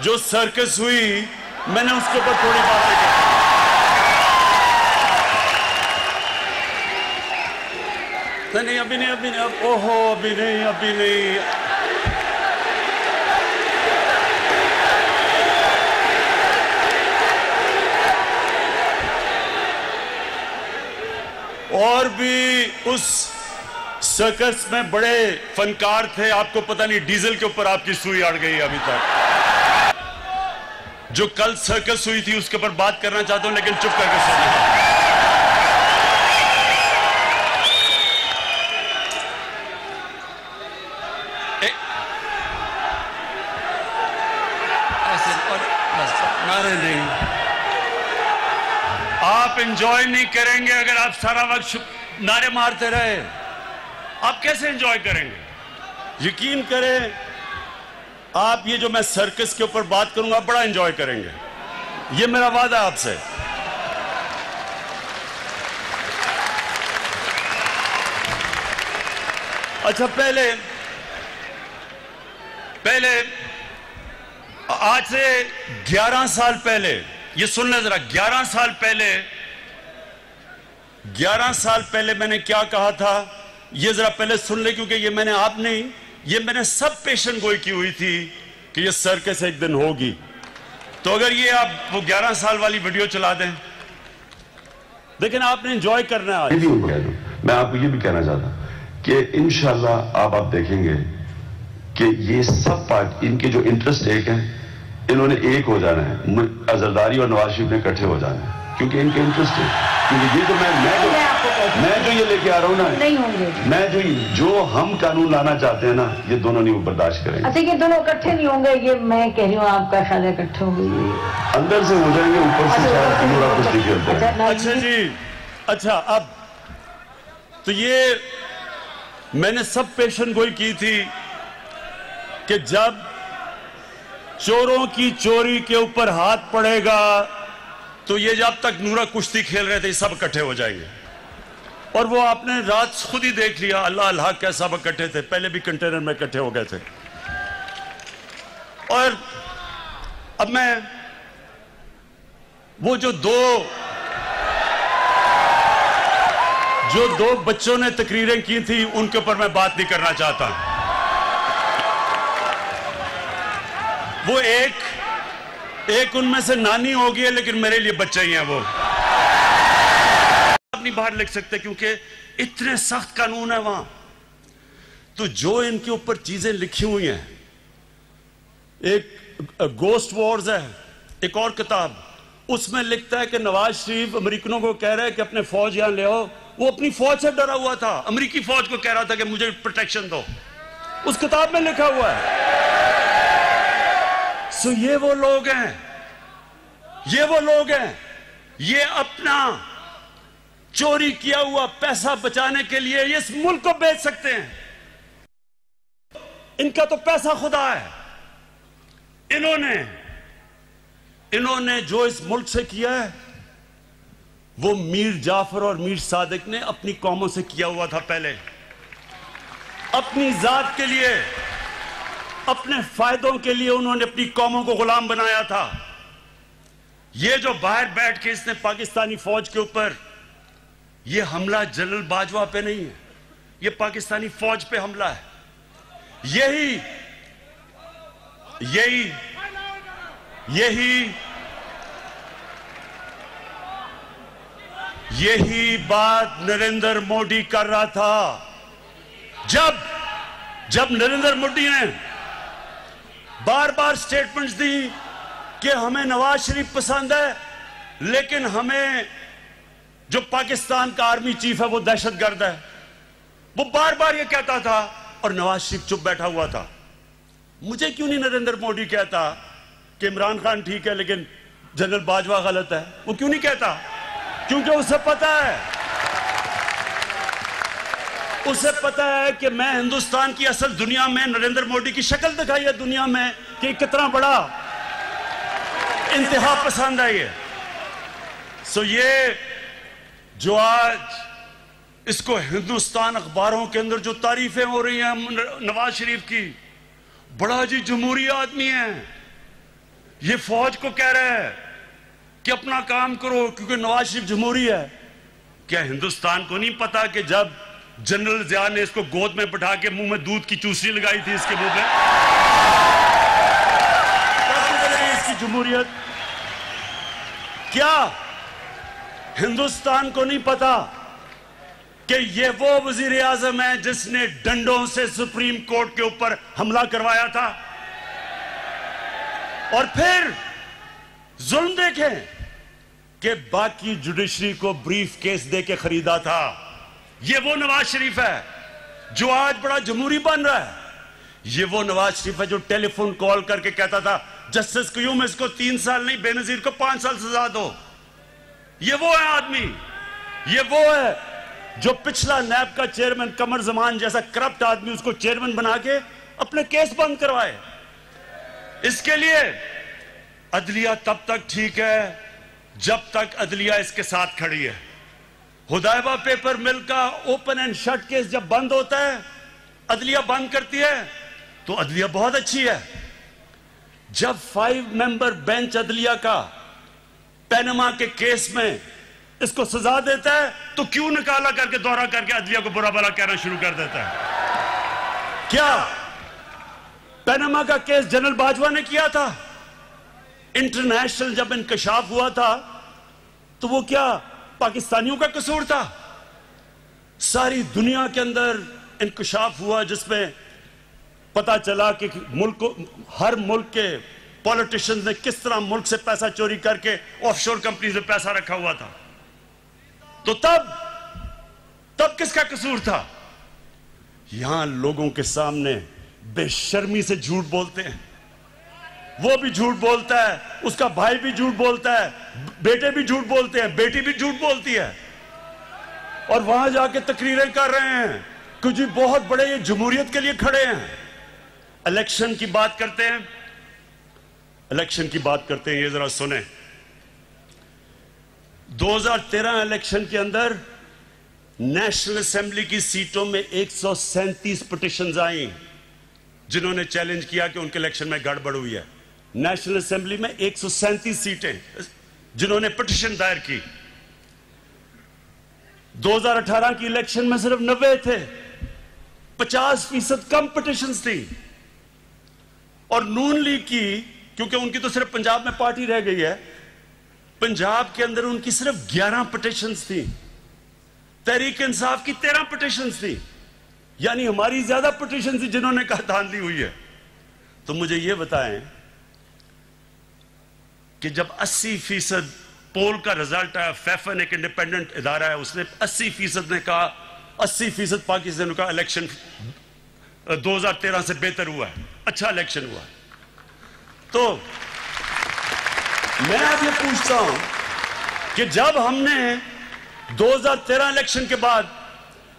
जो सर्कस हुई, मैंने उसके ऊपर थोड़ी बातें की। नहीं, अभी नहीं, ओहो, अभी नहीं। और भी उस सर्कस में बड़े फनकार थे, आपको पता नहीं डीजल के ऊपर आपकी सुई अड़ गई अभी तक। जो कल सर्कस हुई थी उसके ऊपर बात करना चाहता हूं, लेकिन चुप करके सुनिए। नहीं, आप एंजॉय नहीं करेंगे अगर आप सारा वक्त नारे मारते रहे। आप कैसे एंजॉय करेंगे? यकीन करें, आप ये जो मैं सर्कस के ऊपर बात करूंगा बड़ा एंजॉय करेंगे, ये मेरा वादा आपसे। अच्छा, पहले आज से 11 साल पहले, ये सुन ले जरा, 11 साल पहले मैंने क्या कहा था, ये जरा पहले सुन ले, क्योंकि ये मैंने आप नहीं, ये मैंने सब पेशन गोई की हुई थी कि ये सर्कस एक दिन होगी। तो अगर ये आप वो 11 साल वाली वीडियो चला दें, लेकिन आपने एंजॉय करना है। मैं आपको ये भी कहना चाहता कि इंशाल्लाह आप देखेंगे कि ये सब पार्ट, इनके जो इंटरेस्ट एक हैं, इन्होंने एक हो जाना है, अजरदारी और नवाज शरीफ ने इकट्ठे हो जाना है, क्योंकि इनके इंटरेस्ट है। क्योंकि ये जो मैं जो ये लेके आ रहा हूँ ना, नहीं होंगे, मैं जो हम कानून लाना चाहते हैं ना, ये दोनों नहीं बर्दाश्त करेंगे। अच्छा, ये दोनों इकट्ठे नहीं होंगे, ये मैं कह रही हूँ, आपका ख्याल है इकट्ठे होंगे? अंदर से हो जाएंगे, ऊपर से शायद कुछ खेलते हैं। अच्छा जी, अच्छा, अब तो ये मैंने सब पेशन गोई की थी कि जब चोरों की चोरी के ऊपर हाथ पड़ेगा तो ये जब तक नूरा कुश्ती खेल रहे थे सब इकट्ठे हो जाएंगे। और वो आपने रात खुद ही देख लिया, अल्लाह अल्लाह कैसा सब इकट्ठे थे, पहले भी कंटेनर में इकट्ठे हो गए थे। और अब मैं वो जो दो बच्चों ने तकरीरें की थी उनके ऊपर मैं बात नहीं करना चाहता। वो एक उनमें से नानी होगी है, लेकिन मेरे लिए बच्चे ही हैं वो। आप नहीं बाहर लिख सकते क्योंकि इतने सख्त कानून है वहां। तो जो इनके ऊपर चीजें लिखी हुई हैं, एक गोस्ट वॉर्स है, एक और किताब, उसमें लिखता है कि नवाज शरीफ अमेरिकनों को कह रहा है कि अपने फौज यहां ले आओ। वो अपनी फौज से डरा हुआ था, अमेरिकी फौज को कह रहा था कि मुझे प्रोटेक्शन दो। उस किताब में लिखा हुआ है। सो ये वो लोग हैं, ये अपना चोरी किया हुआ पैसा बचाने के लिए ये इस मुल्क को बेच सकते हैं। इनका तो पैसा खुदा है। इन्होंने जो इस मुल्क से किया है वो मीर जाफर और मीर सादिक ने अपनी कौमों से किया हुआ था। पहले अपनी जात के लिए, अपने फायदों के लिए उन्होंने अपनी कौमों को गुलाम बनाया था। ये जो बाहर बैठ के इसने पाकिस्तानी फौज के ऊपर ये हमला जनरल बाजवा पे नहीं है, ये पाकिस्तानी फौज पे हमला है। यही बात नरेंद्र मोदी कर रहा था। जब नरेंद्र मोदी ने बार बार स्टेटमेंट्स दी कि हमें नवाज शरीफ पसंद है, लेकिन हमें जो पाकिस्तान का आर्मी चीफ है वो दहशतगर्द है, वो बार बार ये कहता था और नवाज शरीफ चुप बैठा हुआ था। मुझे क्यों नहीं नरेंद्र मोदी कहता कि इमरान खान ठीक है लेकिन जनरल बाजवा गलत है? वो क्यों नहीं कहता? क्योंकि उसे पता है कि मैं हिंदुस्तान की असल दुनिया में नरेंद्र मोदी की शक्ल दिखाई है दुनिया में कि कितना बड़ा इंतहा पसंद है ये। सो ये जो आज इसको हिंदुस्तान अखबारों के अंदर जो तारीफें हो रही हैं नवाज शरीफ की, बड़ा जी जमहूरी आदमी है, ये फौज को कह रहा है कि अपना काम करो क्योंकि नवाज शरीफ जमहूरी है। क्या हिंदुस्तान को नहीं पता कि जब जनरल जिया ने इसको गोद में बैठा के मुंह में दूध की चूसनी लगाई थी इसके मुंह में, इसकी जमहूरियत? क्या हिंदुस्तान को नहीं पता कि ये वो वजीर आजम है जिसने डंडों से सुप्रीम कोर्ट के ऊपर हमला करवाया था? और फिर जुल्म देखें कि बाकी जुडिशरी को ब्रीफ केस दे के खरीदा था। ये वो नवाज शरीफ है जो आज बड़ा जमहूरी बन रहा है। ये वो नवाज शरीफ है जो टेलीफोन कॉल करके कहता था जस्टिस क्यूम इसको 3 साल नहीं बेनजीर को 5 साल सजा दो। ये वो है आदमी, ये वो है जो पिछला नैब का चेयरमैन कमर जमान जैसा करप्ट आदमी उसको चेयरमैन बना के अपने केस बंद करवाए। इसके लिए अदलिया तब तक ठीक है जब तक अदलिया इसके साथ खड़ी है। हुदैबा पेपर मिल का ओपन एंड शट केस जब बंद होता है, अदलिया बंद करती है, तो अदलिया बहुत अच्छी है। जब 5 मेंबर बेंच अदलिया का पैनमा के केस में इसको सजा देता है तो क्यों निकाला करके दौरा करके अदलिया को बुरा भला कहना शुरू कर देता है? क्या पैनमा का केस जनरल बाजवा ने किया था? इंटरनेशनल जब इंकशाफ हुआ था तो वो क्या पाकिस्तानियों का कसूर था? सारी दुनिया के अंदर इंकशाफ हुआ जिसमें पता चला कि हर मुल्क के पॉलिटिशियंस ने किस तरह मुल्क से पैसा चोरी करके ऑफशोर कंपनी में पैसा रखा हुआ था। तो तब किसका कसूर था? यहां लोगों के सामने बेशर्मी से झूठ बोलते हैं। वो भी झूठ बोलता है, उसका भाई भी झूठ बोलता है, बेटे भी झूठ बोलते हैं, बेटी भी झूठ बोलती है, और वहां जाके तकरीरें कर रहे हैं कि जी बहुत बड़े ये जमहूरियत के लिए खड़े हैं। इलेक्शन की बात करते हैं, इलेक्शन की बात करते हैं, ये जरा सुने। 2013 इलेक्शन के अंदर नेशनल असेंबली की सीटों में 137 पिटिशंस आई जिन्होंने चैलेंज किया कि उनके इलेक्शन में गड़बड़ हुई है। नेशनल असेंबली में 137 सीटें जिन्होंने पिटिशन दायर की। 2018 की इलेक्शन में सिर्फ 90 थे, 50% कम पिटिशंस थी। और नून लीग की, क्योंकि उनकी तो सिर्फ पंजाब में पार्टी रह गई है, पंजाब के अंदर उनकी सिर्फ 11 पिटिशंस थी। तहरीक इंसाफ की 13 पिटिशंस थी, यानी हमारी ज्यादा पिटिशन थी जिन्होंने कहा धांधली हुई है। तो मुझे यह बताएं कि जब 80% पोल का रिजल्ट आया, फैफन एक इंडिपेंडेंट इदारा है, उसने 80% ने कहा, 80% पाकिस्तान का इलेक्शन 2013 से बेहतर हुआ है, अच्छा इलेक्शन हुआ। तो मैं अब ये पूछता हूं कि जब हमने 2013 इलेक्शन के बाद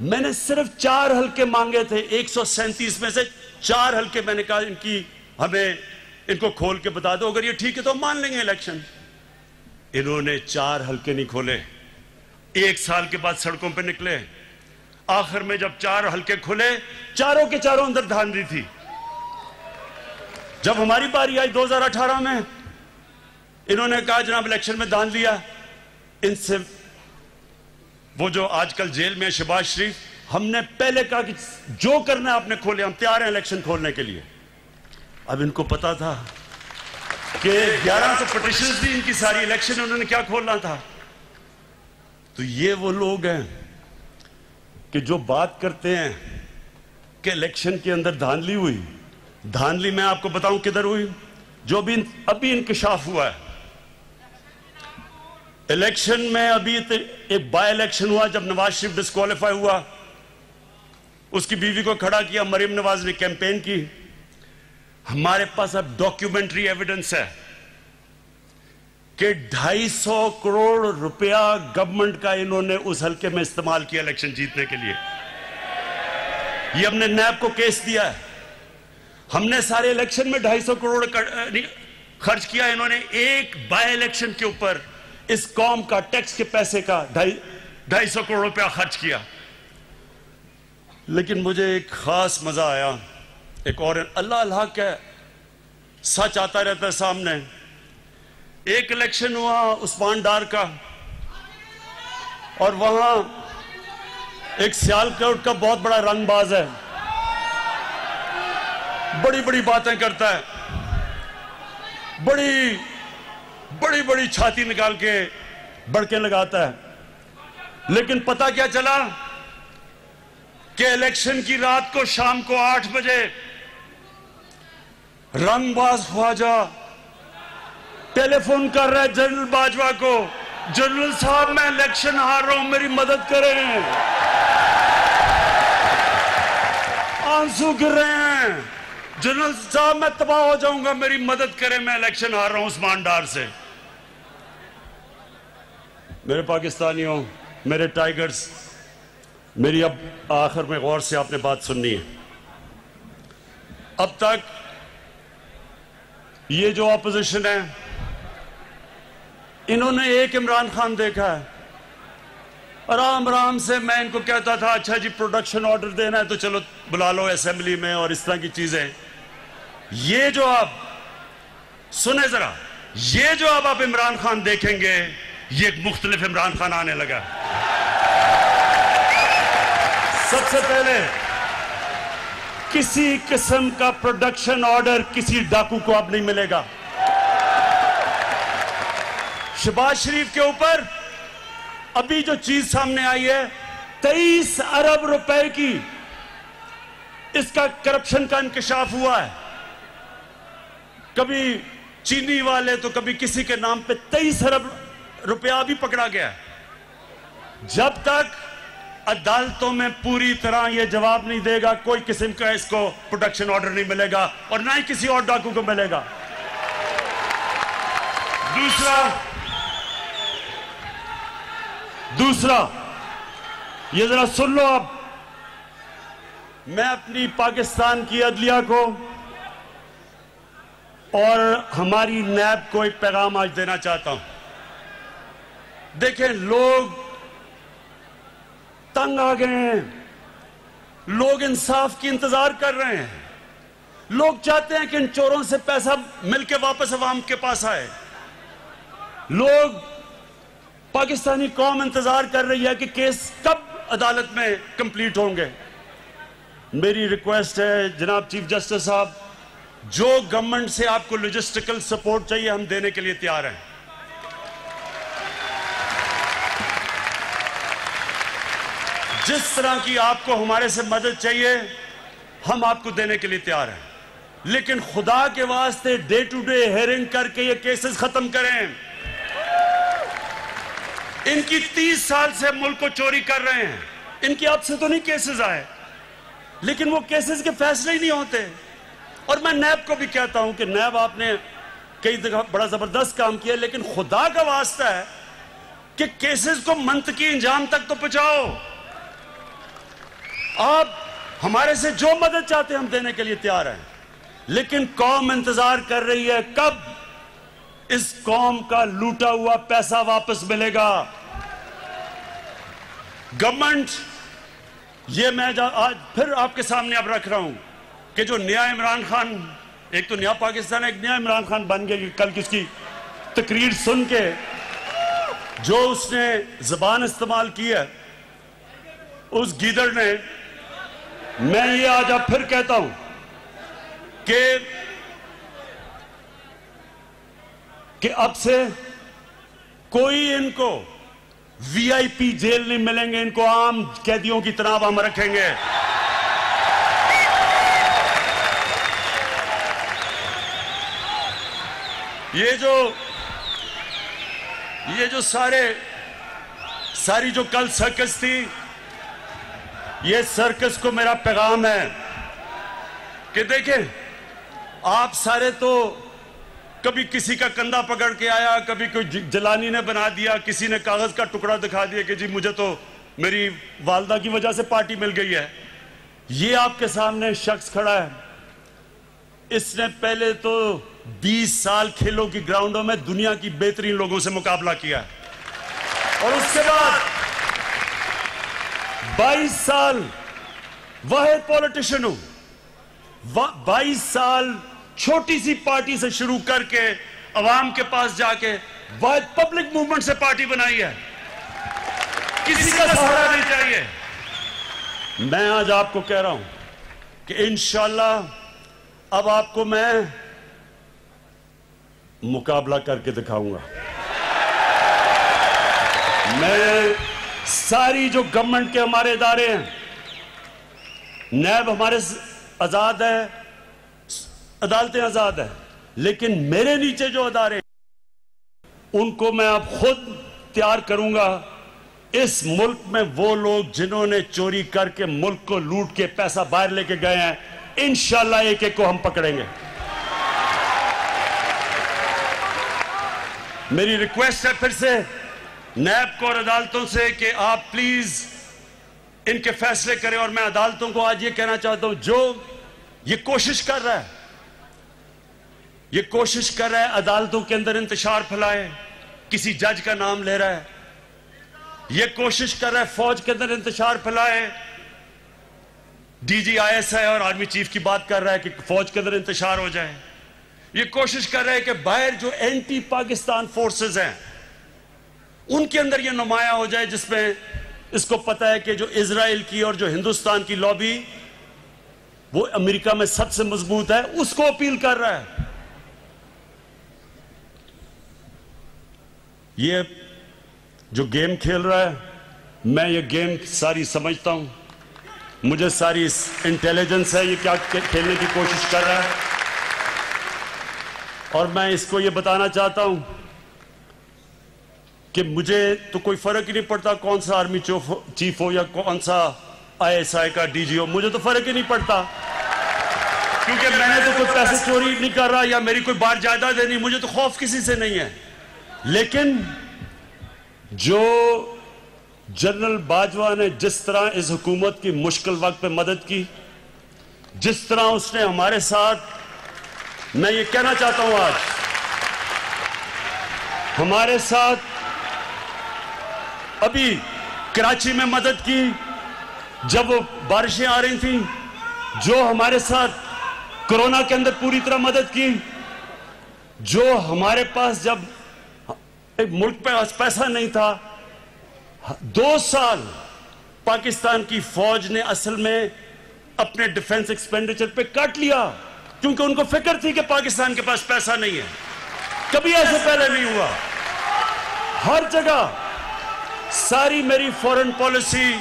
मैंने सिर्फ 4 हल्के मांगे थे, 137 में से 4 हल्के मैंने कहा इनको खोल के बता दो, अगर ये ठीक है तो हम मान लेंगे इलेक्शन। इन्होंने 4 हल्के नहीं खोले, 1 साल के बाद सड़कों पे निकले। आखिर में जब 4 हल्के खुले, चारों के चारों अंदर धांधली थी। जब हमारी बारी आई 2018 में, इन्होंने कहा जनाब इलेक्शन में धांधली लिया। इनसे वो जो आजकल जेल में शहबाज शरीफ, हमने पहले कहा कि जो करना है आपने खोले, हम तैयार हैं इलेक्शन खोलने के लिए। अब इनको पता था कि 1100 पिटिशंस थी इनकी सारी, इलेक्शन उन्होंने क्या खोलना था। तो ये वो लोग हैं कि जो बात करते हैं कि इलेक्शन के अंदर धांधली हुई। धांधली मैं आपको बताऊं किधर हुई, जो भी अभी इंकशाफ हुआ है। इलेक्शन में अभी एक बाय इलेक्शन हुआ जब नवाज शरीफ डिस्क्वालीफाई हुआ, उसकी बीवी को खड़ा किया, मरीम नवाज ने कैंपेन की। हमारे पास अब डॉक्यूमेंट्री एविडेंस है कि 250 करोड़ रुपया गवर्नमेंट का इन्होंने उस हल्के में इस्तेमाल किया इलेक्शन जीतने के लिए। ये हमने नैब को केस दिया है। हमने सारे इलेक्शन में 250 करोड़ खर्च किया, इन्होंने एक बाय इलेक्शन के ऊपर इस कौम का टैक्स के पैसे का 250 करोड़ रुपया खर्च किया। लेकिन मुझे एक खास मजा आया, एक और अल्लाह अल्लाह का सच आता रहता है सामने। एक इलेक्शन हुआ उस्मान डार का, और वहां एक सियालकोट का बहुत बड़ा रंगबाज है, बड़ी बड़ी बातें करता है, बड़ी बड़ी बड़ी छाती निकाल के बड़के लगाता है। लेकिन पता क्या चला कि इलेक्शन की रात को शाम को 8 बजे रंगबाज ख्वाजा टेलीफोन कर रहा है जनरल बाजवा को, जनरल साहब मैं इलेक्शन हार रहा हूं, मेरी मदद करें। आंसू गिर रहे हैं, जनरल साहब मैं तबाह हो जाऊंगा, मेरी मदद करें, मैं इलेक्शन हार रहा हूं उस्मान डार से। मेरे पाकिस्तानियों, मेरे टाइगर्स, मेरी अब आखिर में गौर से आपने बात सुननी है। अब तक ये जो ऑपोजिशन है, इन्होंने एक इमरान खान देखा है, आराम आराम से मैं इनको कहता था अच्छा जी प्रोडक्शन ऑर्डर देना है तो चलो बुला लो असेंबली में और इस तरह की चीजें। ये जो आप सुने जरा, ये जो अब आप इमरान खान देखेंगे, ये एक मुख्तलिफ इमरान खान आने लगा। सबसे पहले किसी किस्म का प्रोडक्शन ऑर्डर किसी डाकू को अब नहीं मिलेगा। शहबाज शरीफ के ऊपर अभी जो चीज सामने आई है, 23 अरब रुपए की इसका करप्शन का इंकशाफ हुआ है। कभी चीनी वाले तो कभी किसी के नाम पे 23 अरब रुपया भी पकड़ा गया है। जब तक अदालतों में पूरी तरह यह जवाब नहीं देगा, कोई किस्म का इसको प्रोडक्शन ऑर्डर नहीं मिलेगा और ना ही किसी और डाकू को मिलेगा। दूसरा ये जरा सुन लो आप, मैं अपनी पाकिस्तान की अदलिया को और हमारी नैब को एक पैगाम आज देना चाहता हूं। देखें, लोग तंग आ गए हैं, लोग इंसाफ की इंतजार कर रहे हैं, लोग चाहते हैं कि इन चोरों से पैसा मिलके वापस अवाम के पास आए। लोग, पाकिस्तानी कौम इंतजार कर रही है कि केस कब अदालत में कंप्लीट होंगे। मेरी रिक्वेस्ट है जनाब चीफ जस्टिस साहब, जो गवर्नमेंट से आपको लॉजिस्टिकल सपोर्ट चाहिए हम देने के लिए तैयार हैं। जिस तरह की आपको हमारे से मदद चाहिए हम आपको देने के लिए तैयार हैं, लेकिन खुदा के वास्ते डे टू डे हेयरिंग करके ये केसेस खत्म करें। इनकी 30 साल से मुल्क को चोरी कर रहे हैं, इनकी अब से तो नहीं केसेस आए, लेकिन वो केसेस के फैसले ही नहीं होते। और मैं नैब को भी कहता हूं कि नैब आपने कई जगह बड़ा जबरदस्त काम किया, लेकिन खुदा का वास्ता है कि केसेस को मंतकी इंजाम तक तो पहुंचाओ। आप हमारे से जो मदद चाहते हैं हम देने के लिए तैयार हैं, लेकिन कौम इंतजार कर रही है कब इस कौम का लूटा हुआ पैसा वापस मिलेगा। गवर्नमेंट, ये मैं आज फिर आपके सामने अब रख रहा हूं कि जो नया इमरान खान, एक तो नया पाकिस्तान, एक नया इमरान खान बन गया। कल किसकी तकरीर सुन के जो उसने जबान इस्तेमाल की है उस गीदड़ ने, मैं ये आज अब फिर कहता हूं कि अब से कोई इनको वीआईपी जेल नहीं मिलेंगे, इनको आम कैदियों की तरह हम रखेंगे। ये जो सारी जो कल सर्कस थी, ये सर्कस को मेरा पैगाम है कि देखें, आप सारे तो कभी किसी का कंधा पकड़ के आया, कभी कोई जलानी ने बना दिया, किसी ने कागज का टुकड़ा दिखा दिया कि जी मुझे तो मेरी वालदा की वजह से पार्टी मिल गई है। ये आपके सामने शख्स खड़ा है, इसने पहले तो 20 साल खेलों की ग्राउंडों में दुनिया की बेहतरीन लोगों से मुकाबला किया और उसके बाद 22 साल वाहिद पॉलिटिशियन हूं। 22 साल छोटी सी पार्टी से शुरू करके अवाम के पास जाके वाहिद पब्लिक मूवमेंट से पार्टी बनाई है, किसी का सहारा नहीं चाहिए। मैं आज आपको कह रहा हूं कि इंशाअल्लाह अब आपको मैं मुकाबला करके दिखाऊंगा। मैं सारी जो गवर्नमेंट के हमारे इदारे हैं, नैब हमारे आजाद है, अदालतें आजाद है, लेकिन मेरे नीचे जो अदारे उनको मैं अब खुद तैयार करूंगा। इस मुल्क में वो लोग जिन्होंने चोरी करके मुल्क को लूट के पैसा बाहर लेके गए हैं, इंशाअल्लाह एक एक को हम पकड़ेंगे। मेरी रिक्वेस्ट है फिर से नैब को और अदालतों से कि आप प्लीज इनके फैसले करें। और मैं अदालतों को आज ये कहना चाहता हूं, जो ये कोशिश कर रहा है, ये कोशिश कर रहा है अदालतों के अंदर इंतशार फैलाए, किसी जज का नाम ले रहा है, ये कोशिश कर रहा है फौज के अंदर इंतशार फैलाए, डीजी आईएसआई और आर्मी चीफ की बात कर रहा है कि फौज के अंदर इंतशार हो जाए, ये कोशिश कर रहा है कि बाहर जो एंटी पाकिस्तान फोर्सेस हैं उनके अंदर ये नुमाया हो जाए, जिसमें इसको पता है कि जो इजराइल की और जो हिंदुस्तान की लॉबी वो अमेरिका में सबसे मजबूत है, उसको अपील कर रहा है। ये जो गेम खेल रहा है, मैं ये गेम सारी समझता हूं, मुझे सारी इंटेलिजेंस है ये क्या खेलने की कोशिश कर रहा है। और मैं इसको ये बताना चाहता हूं कि मुझे तो कोई फर्क ही नहीं पड़ता कौन सा आर्मी चीफ हो या कौन सा आईएसआई का डीजी हो, मुझे तो फर्क ही नहीं पड़ता, क्योंकि मैंने तो कोई पैसे चोरी नहीं कर रहा या मेरी कोई बार जायदाद है नहीं, मुझे तो खौफ किसी से नहीं है। लेकिन जो जनरल बाजवा ने जिस तरह इस हुकूमत की मुश्किल वक्त पे मदद की, जिस तरह उसने हमारे साथ, मैं ये कहना चाहता हूं आज हमारे साथ अभी कराची में मदद की जब बारिशें आ रही थी, जो हमारे साथ कोरोना के अंदर पूरी तरह मदद की, जो हमारे पास जब मुल्क पे पैसा नहीं था, 2 साल पाकिस्तान की फौज ने असल में अपने डिफेंस एक्सपेंडिचर पे कट लिया, क्योंकि उनको फिक्र थी कि पाकिस्तान के पास पैसा नहीं है। कभी ऐसे पहले नहीं हुआ। हर जगह सारी मेरी फॉरेन पॉलिसी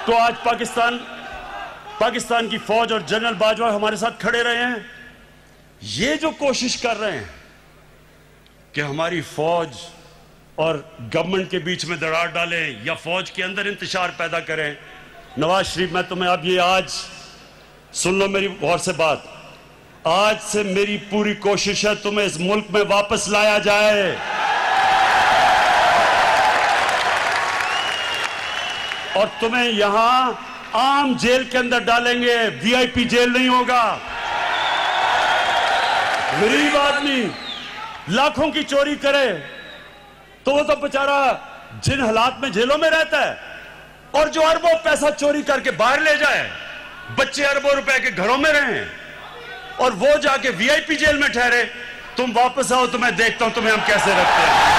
को आज पाकिस्तान की फौज और जनरल बाजवा हमारे साथ खड़े रहे हैं। ये जो कोशिश कर रहे हैं कि हमारी फौज और गवर्नमेंट के बीच में दरार डालें या फौज के अंदर इंतशार पैदा करें, नवाज शरीफ, मैं तुम्हें अब ये आज सुन लो मेरी गौर से बात, आज से मेरी पूरी कोशिश है तुम्हें इस मुल्क में वापस लाया जाए। और तुम्हें यहां आम जेल के अंदर डालेंगे, वीआईपी जेल नहीं होगा। गरीब आदमी लाखों की चोरी करे तो वो तो बेचारा जिन हालात में जेलों में रहता है, और जो अरबों पैसा चोरी करके बाहर ले जाए, बच्चे अरबों रुपए के घरों में रहें और वो जाके वीआईपी जेल में ठहरे, तुम वापस आओ तो मैं देखता हूं तुम्हें हम कैसे रखते हैं।